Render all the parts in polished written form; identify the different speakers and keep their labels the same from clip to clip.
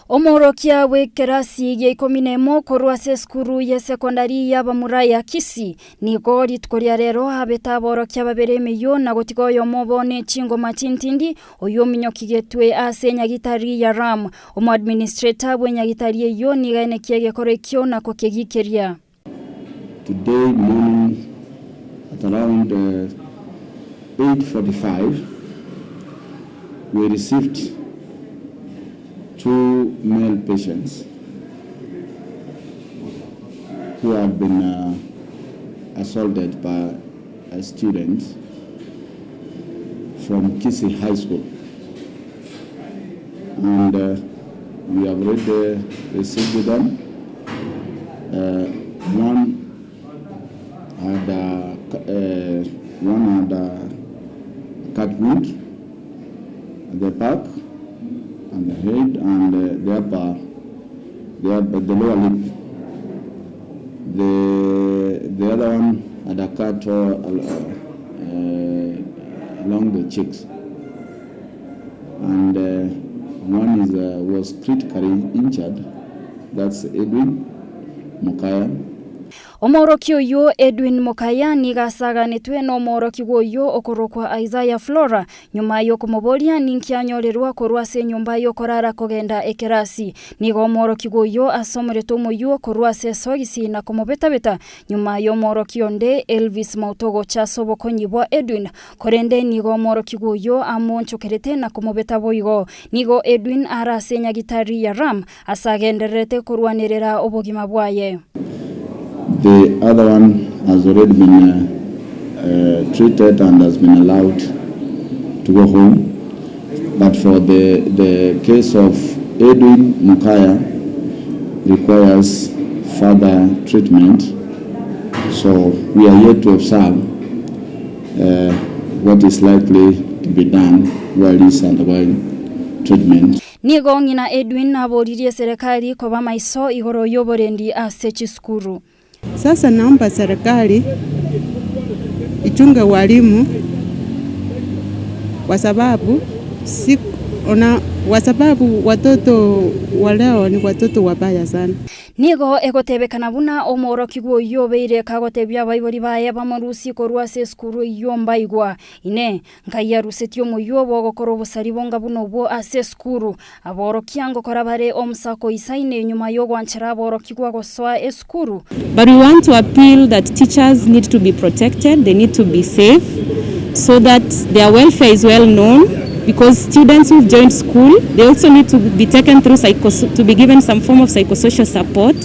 Speaker 1: Omorokia we kerasi ya 11 korwase skuru ya sekondari ya Bamuraya Kisii niko ritkoria rero habeta borokia baberemeyo na gotigoyo mobone chingo matintindi oyo minyokigetwe asenya gitari ya ram omo administrator bwenya gitari yo nigaine kiege korekyo na kokegikeria.
Speaker 2: Today morning at around 8:45 we received 2 male patients who have been assaulted by a student from Kisii High School, and we have already received them. One had cut wound at the back and the head and the lower lip. The other one had a cut along the cheeks, and one was critically injured. That's Edwin Mukaya.
Speaker 1: Omoroki oyo Edwin Mukaya nigasaga netwe no omoroki goyo okorokwa Isaiah Flora nyuma yo kumuboria ninkianyorerwa korwase nyumba yo korara kogenda ekerasi nigo omoroki goyo asomereto moyo korwase sogisi na kumubetabeta nyuma yo omoroki onde Elvis Mautogo chasobokonyibwa Edwin korende nigo omoroki goyo amonchokerete na kumubeta boigo nigo Edwin arasenya gitari ya ram asagenderete korwanerera obogima bwaye.
Speaker 2: The other one has already been treated and has been allowed to go home. But for the case of Edwin Mukaya requires further treatment. So we are yet to observe what is likely to be done while he is undergoing treatment.
Speaker 1: Nigo ngina Edwin aboririe serikali kwa maiso igoro yoborendi asechi skuru.
Speaker 3: Sasa naomba serikali ichunge walimu kwa sababu watoto waleo ni watoto wabaya sana.
Speaker 1: Nigo egotebekana buna omoroki goyo beire kagotebya bayibori baye bamurusi korwase skuru yomba igwa ine nkaya rusetyo moyo bogokoro busari bonga buno bo ase skuru aboroki ango korabare omsako isaine nyuma yo gwanchira aboroki gwa goswa eskuru.
Speaker 4: But we want to appeal that teachers need to be protected, they need to be safe so that their welfare is well known, because students who've joined school, they also need to be taken through to be given some form of psychosocial support,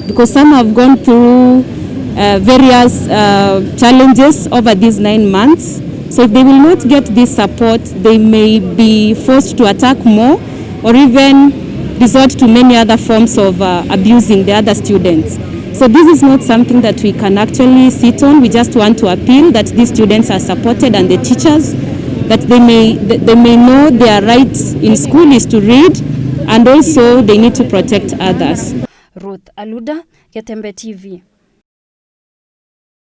Speaker 4: because some have gone through various challenges over these 9 months. So if they will not get this support, they may be forced to attack more or even resort to many other forms of abusing the other students. So this is not something that we can actually sit on. We just want to appeal that these students are supported and the teachers that they may know their right in school is to read, and also they need to protect others.
Speaker 1: Ruth Aluda, Getembe TV.